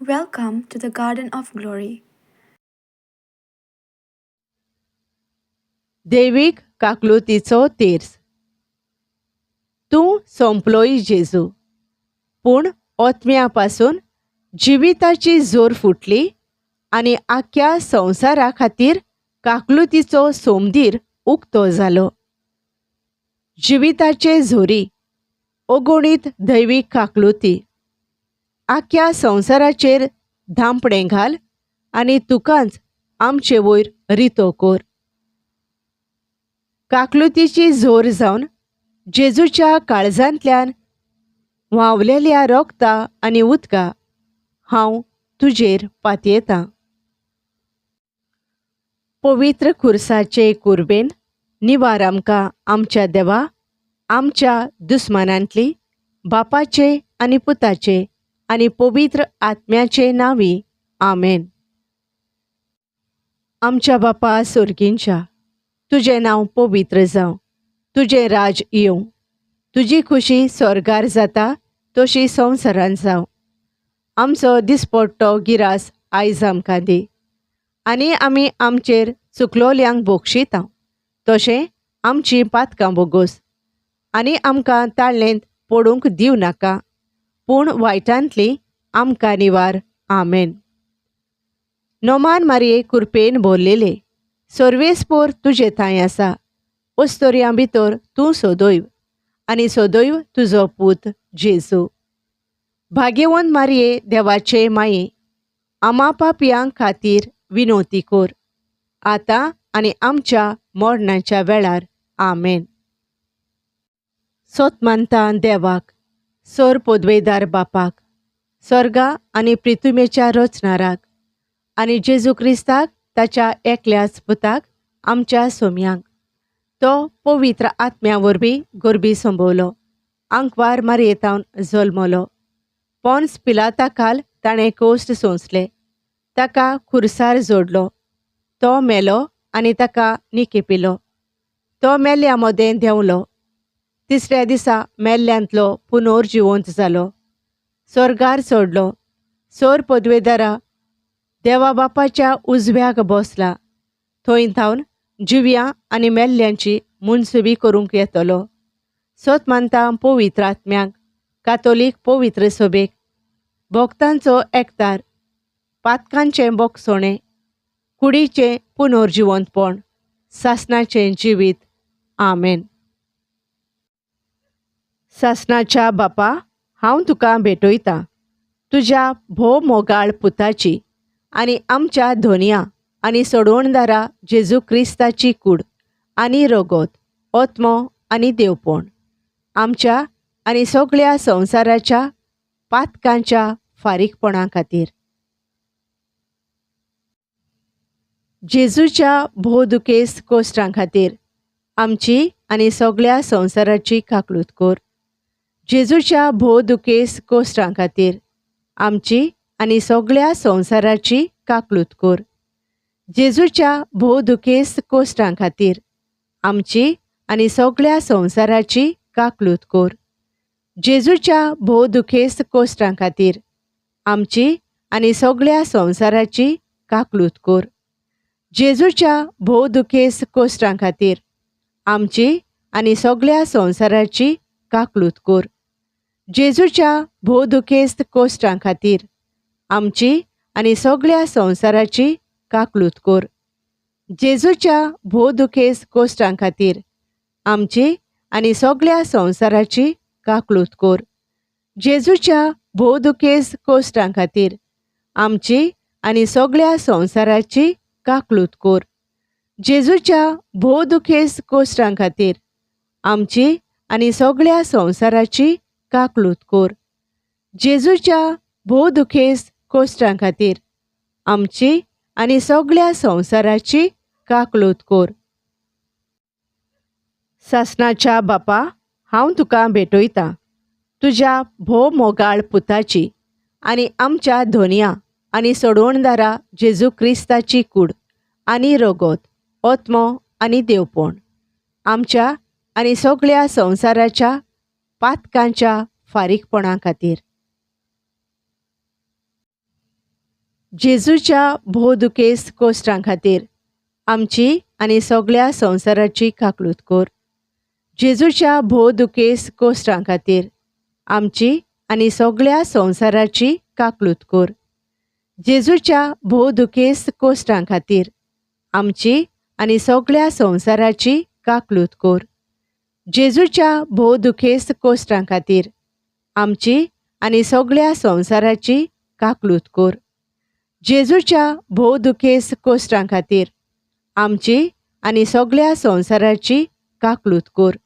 Welcome to the Garden of Glory. दैवीक काकलुतीचो तेर्स. तूं सोंपलोय जेजू, पूण ओतम्यापासून जिविताची जोर फुटली आनी आख्या संवसारा खातीर काकलुतीचो सोमदीर उक्तो जालो. जिविताचे झोरी, अगोणीत दैवीक काकलुती, आख्या संवसाराचेर धांपणें घाल आनी तुकांच आमचे वयर रितो कोर. काकलुतीची झोर जावन जेजूच्या काळजांतल्यान व्हांवलेल्या रोगता आनी उदका हांव तुजेर पातयेतां. पवित्र खुर्साचे कुर्बेन निवार आमकां आमच्या देवा, आमच्या दुस्मानांतली, बापाचे आनी पुताचे आनी पवित्र आत्म्याचे नांवी. आमेन. आमच्या बापा सुर्गींच्या, तुजें नांव पवित्र जावं, तुजें राज येवं, तुजी खुशी स्वर्गार जाता तशी संवसारांत जावं. आमचो दिसपट्टो गिरास आयज आमकां दी, आनी आमी आमचेर चुकलोल्यांक बोगशितां तशें आमचीं पातकां बोगोस, आनी आमकां ताळणेंत पडूंक दिवं नाका, पूण वायटांतली आमकां निवार. आमेन. नोमान मारये कुरपेन भरलेले, सर्वेस्पोर तुजे थंय आसा, ओस्तोरयां भितर तूं सोदोयव, आनी सोदोयव तुजो पूत जेजू. भाग्यवंत मारये देवाचे माये, आमा पापयांक खातीर विनोती कोर, आतां आनी आमच्या मरणाच्या वेळार. आमेन. सोतमानता देवाक, सोर पोदवेदार बापाक, स्वर्गा आनी पृथ्वीच्या रचणाराक, आनी जेजू क्रिस्ताक ताच्या एकल्याच पुताक आमच्या सोम्यांक, तो पवित्र आत्म्या वरवीं गोरबी संभोवलो, आंकवार मारयेतावन जल्मलो, पोन्स पिलाता खाल ताणें कोश्ट सोंसले, ताका खुर्सार जोडलो, तो मेलो आनी ताका निकेपिलो, तो मेल्ल्या मोदें देंवलो, तिसऱ्या दिसा मेल्ल्यांतलो पुनर्जिवंत जालो, स्वर्गार चडलो, सोर पदवेदारा देवा बापाच्या उजव्याक बसला, थंय थावन जिव्यां आनी मेल्ल्यांची मुनसुबी करूंक येतलो. सोतमानता पवित्र आत्म्यांक, कातोलीक पवित्र सभेक, भक्तांचो एकतार, पातकांचें बोगसोणें, कुडीचें पुनर्जिवंतपण, सासणाचें जिवीत. आमेन. सासणाच्या बापा, हांव तुका भेटयतां तुज्या भोव मोगाळ पुताची आनी आमच्या धोनया आनी सोडवणदारा जेजू क्रिस्ताची कूड आनी रगत, ओत्मो आनी देवपण, आमच्या आनी सगळ्या संवसाराच्या पातकांच्या फारीकपणा खातीर. जेजूच्या भोवदुखेस्त कोश्टां खातीर आमची आनी सगळ्या संवसाराची काकलूत कोर. जेजूच्या भोवदुखेस्त कोश्टां खातीर आमची आनी सगळ्या संवसाराची काकलूत कोर. जेजूच्या भोवदुखेस्त कोश्टां खातीर आमची आनी सगळ्या संवसाराची काकलूत कोर. जेजूच्या भोवदुखेस्त कोश्टां खातीर आमची आनी सगळ्या संवसाराची काकलूत कोर. जेजूच्या भोवदुखेस्त कोश्टां खातीर आमची आनी सगळ्या संवसाराची काकलूत कोर. जेजूच्या भोवदुखेस्त कोश्टां खातीर आमची आनी सगळ्या संवसाराची काकलूत कोर. जेजूच्या भोवदुखेस्त कोश्टां खातीर आमची आनी सगळ्या संवसाराची काकलूत कोर. जेजूच्या भोवदुखेस्त कोश्टां खातीर आमची आनी सगळ्या संवसाराची काकलूत कोर. जेजूच्या भोवदुखेस्त कोश्टां खातीर आमची आनी सगळ्या संवसाराची काकलूत कोर. जेजूच्या भोवदुखेस्त कोश्टां खातीर आमची आनी सगळ्या संवसाराची काकलूत कोर. सासणाच्या बापा, हांव तुका भेटयतां तुज्या भोव मोगाळ पुताची आनी आमच्या धोनया आनी सोडवणदारा जेजू क्रिस्ताची कूड आनी रगत, ओत्मो आनी देवपण, आमच्या आनी सगळ्या संवसाराच्या पातकांच्या फारीकपणा खातीर. जेजूच्या भोवदुकेस्त कोश्टां खातीर आमची आनी सगळ्या संवसाराची काकलूत कर. जेजूच्या भोवदुकेस्त कोश्टां खातीर आमची आनी सगळ्या संवसाराची काकलूत कर. जेजूच्या भोवदुकेस्त कोश्टां खातीर आमची आनी सगळ्या संवसाराची काकलूत कर. जेजूच्या भोवदुकेस्त कोश्टां खातीर आमची आनी सगळ्या संवसाराची काकलूत कर. जेजूच्या भोवदुकेस्त कोश्टां खातीर आमची आनी सगळ्या संवसाराची काकलूत कर.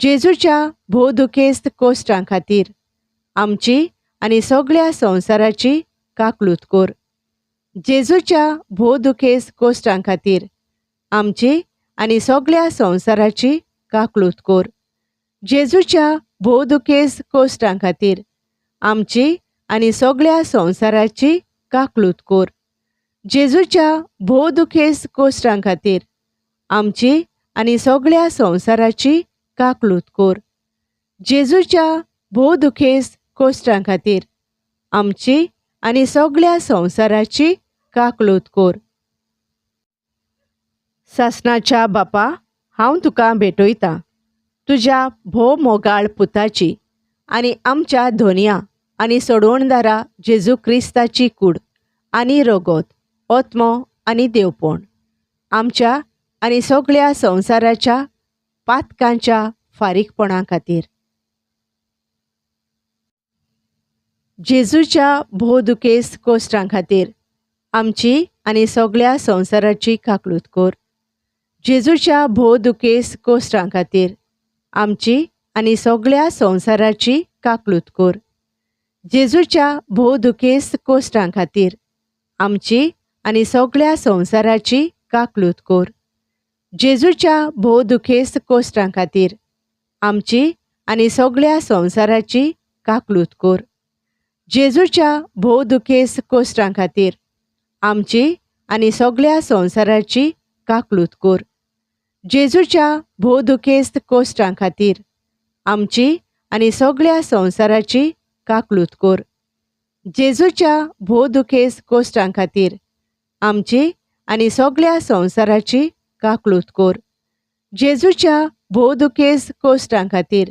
जेजूच्या भोवदुकेस्त कोश्टां खातीर आमची आनी सगळ्या संवसाराची काकलूत कर. जेजूच्या भोवदुकेस्त कोश्टां खातीर आमची आनी सगळ्या संवसाराची काकलूत कर. जेजूच्या भोवदुकेस्त कोश्टां खातीर आमची आनी सगळ्या संवसाराची काकलूत कर. जेजूच्या भोवदुकेस्त कोश्टां खातीर आमची आनी सगळ्या संवसाराची काकलूत कर. जेजूच्या भोवदुकेस्त कोश्टां खातीर आमची आनी सगळ्या संवसाराची काकलूत कर. सासणाच्या बापा, हांव तुका भेटयतां तुज्या भोव मोगाळ पुताची आनी आमच्या धोनया आनी सोडवणदारा जेजू क्रिस्ताची कूड आनी रगत, ओत्मो आनी देवपण आमच्या आनी सगळ्या संवसाराच्या पातकांच्या फारीकपणा खातीर. जेजूच्या भोवदुकेस्त कोश्टां खातीर आमची आनी सगळ्या संवसाराची काकलूत कर. जेजूच्या भोवदुकेस्त कोश्टां खातीर आमची आनी सगळ्या संवसाराची काकलूत कर. जेजूच्या भोवदुकेस्त कोश्टां खातीर आमची आनी सगळ्या संवसाराची काकलूत कर. जेजूच्या भोवदुकेस्त कोश्टां खातीर आमची आनी सगळ्या संवसाराची काकलूत कर. जेजूच्या भोवदुकेस्त कोश्टां खातीर आमची आनी सगळ्या संवसाराची काकलूत कर. जेजूच्या भोवदुकेस्त कोश्टां खातीर आमची आनी सगळ्या संवसाराची काकलूत कर. जेजूच्या भोवदुकेस्त कोश्टां खातीर आमची आनी सगळ्या संवसाराची काकलूत कर. जेजूच्या भोवदुकेस्त कोश्टां खातीर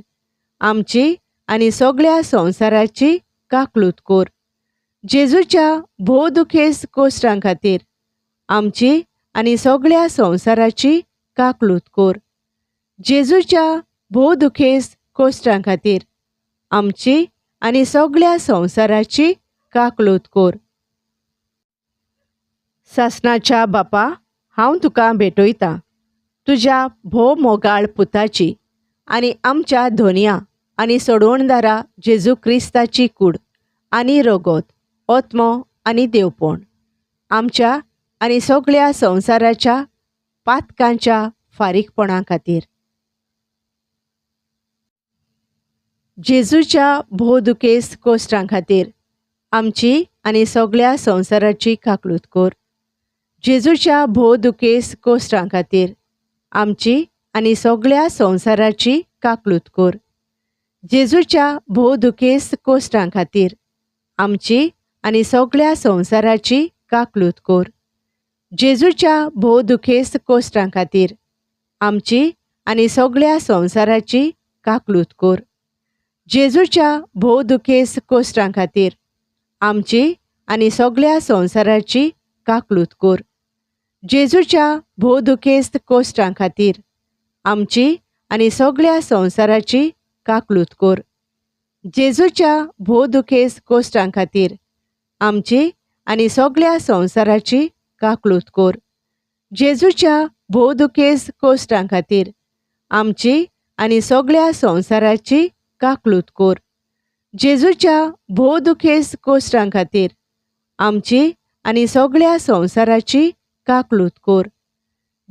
आमची आनी सगळ्या संवसाराची काकलूत कर. जेजूच्या भोवदुकेस्त कोश्टां खातीर आमची आनी सगळ्या संवसाराची काकलूत कर. जेजूच्या भोवदुकेस्त कोश्टां खातीर आमची आनी सगळ्या संवसाराची काकलूत कर. सासणाच्या बापा, हांव तुका भेटयतां तुज्या भोव मोगाळ पुताची आनी आमच्या धोनया आनी सोडवणदारा जेजू क्रिस्ताची कूड आनी रगत, ओत्मो आनी देवपण आमच्या आनी सगळ्या संवसाराच्या पातकांच्या फारीकपणा खातीर. जेजूच्या भोवदुकेस्त कोश्टां खातीर आमची आनी सगळ्या संवसाराची काकलूत कर. जेजूच्या भोवदुकेस्त कोश्टां खातीर आमची आनी सगळ्या संवसाराची काकलूत कर. जेजूच्या भोवदुकेस्त कोश्टां खातीर आमची आनी सगळ्या संवसाराची काकलूत कर. जेजूच्या भोवदुकेस्त कोश्टां खातीर आमची आनी सगळ्या संवसाराची काकलूत कर. जेजूच्या भोवदुकेस्त कोश्टां खातीर आमची आनी सगळ्या संवसाराची काकलूत कर. जेजूच्या भोवदुकेस्त कोश्टां खातीर आमची आनी सगळ्या संवसाराची काकलूत कर. जेजूच्या भोवदुकेस्त कोश्टां खातीर आमची आनी सगळ्या संवसाराची काकलूत कर. जेजूच्या भोवदुकेस्त कोश्टां खातीर आमची आनी सगळ्या संवसाराची काकलूत कर. जेजूच्या भोवदुकेस्त कोश्टां खातीर आमची आनी सगळ्या संवसाराची काकलूत कर.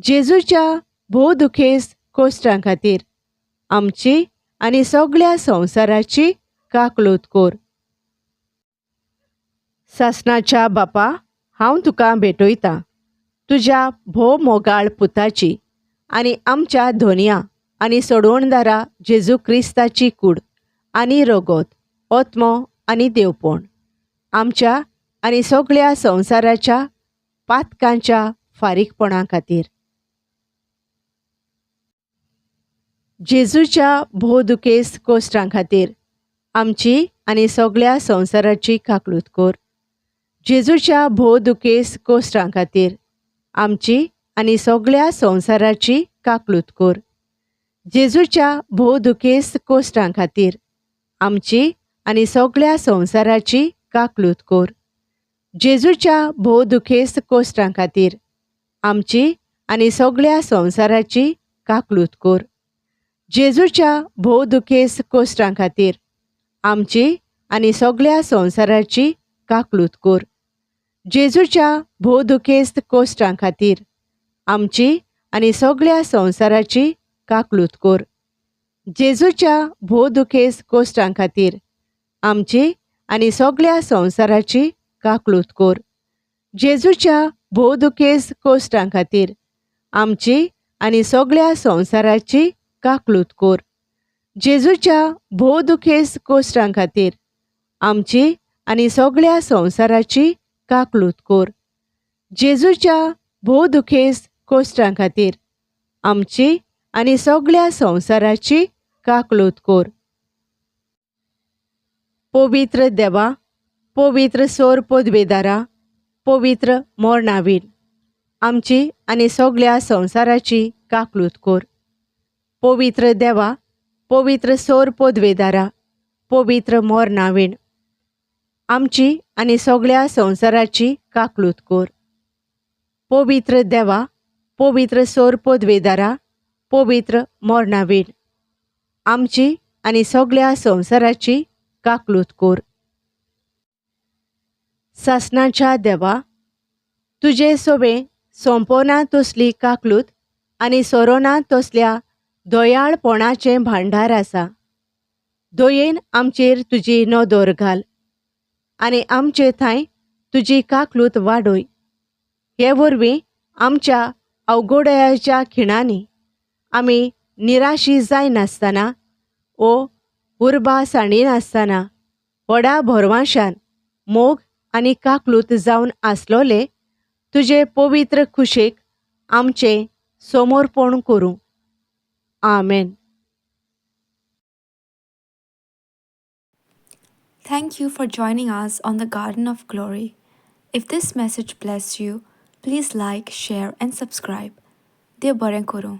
जेजूच्या भोवदुकेस्त कोश्टां खातीर आमची आनी सगळ्या संवसाराची काकलूत कर. सासणाच्या बापा, हांव तुका भेटयतां तुज्या भोव मोगाळ पुताची आनी आमच्या धोनया आनी सोडवणदारा जेजू क्रिस्ताची कूड आनी रगत, ओत्मो आनी देवपण आमच्या आनी सगळ्या संवसाराच्या पातकांच्या फारीकपणा खातीर. जेजूच्या भोवदुखेस्त कोश्टां खातीर आमची आनी सगळ्या संवसाराची काकलूत कोर. जेजूच्या भोवदुखेस्त कोश्टां खातीर आमची आनी सगळ्या संवसाराची काकलूत कोर. जेजूच्या भोवदुखेस्त कोश्टां खातीर आमची आनी सगळ्या संवसाराची काकलूत कोर. जेजूच्या भोवदुखेस्त कोश्टां खातीर आमची आनी सगळ्या संवसाराची काकलूत कोर. जेजूच्या भोवदुखेस्त कोश्टां खातीर आमची आनी सगळ्या संवसाराची काकलूत कोर. जेजूच्या भोवदुखेस्त कोश्टां खातीर आमची आनी सगळ्या संवसाराची काकलूत कोर. जेजूच्या भोवदुखेस्त कोश्टां खातीर आमची आनी सगळ्या संवसाराची काकलूत कोर. जेजूच्या भोवदुखेस्त कोश्टां खातीर आमची आनी सगळ्या संवसाराची काकलूत कोर. जेजूच्या भोवदुखेस्त कोश्टां खातीर आमची आनी सगळ्या संवसाराची काकलूत कोर. जेजूच्या भोवदुखेस्त कोश्टां खातीर आमची आनी सगळ्या संवसाराची काकलूत कोर. पवित्र देवा, पवित्र सोर पदवेदारा, पवित्र मोरनावीन, आमची आनी सगळ्या संवसाराची काकलूत कोर. पवित्र देवा, पवित्र सोर पदवेदारा, पवित्र मोरनावीन, आमची आनी सगळ्या संवसाराची काकलूत कोर. पवित्र देवा, पवित्र सोर पदवेदारा, पवित्र मोरनावीन, आमची आनी सगळ्या संवसाराची काकलूत कोर. सासणाच्या देवा, तुजे सोबे सोंपोना तसली काकलूत आनी सोरोना तसल्या दोयाळपणाचें भांडार आसा. दयेन आमचेर तुजी नदर घाल आनी आमचे थंय तुजी काकलूत वाडय. हे वरवीं आमच्या अवघडयाच्या खिणांनी आमी निराशी जायनासतना ओ उर्बा साणीनासतना व्हडा भरवंशान मोग आनी काकलूत जावन आसलोले तुजे पवित्र खुशेक आमचें समर्पण करूं. आमेन. Thank you for joining us on the Garden of Glory. If this message blessed you, please like, share, and subscribe. Dear Baren Koro.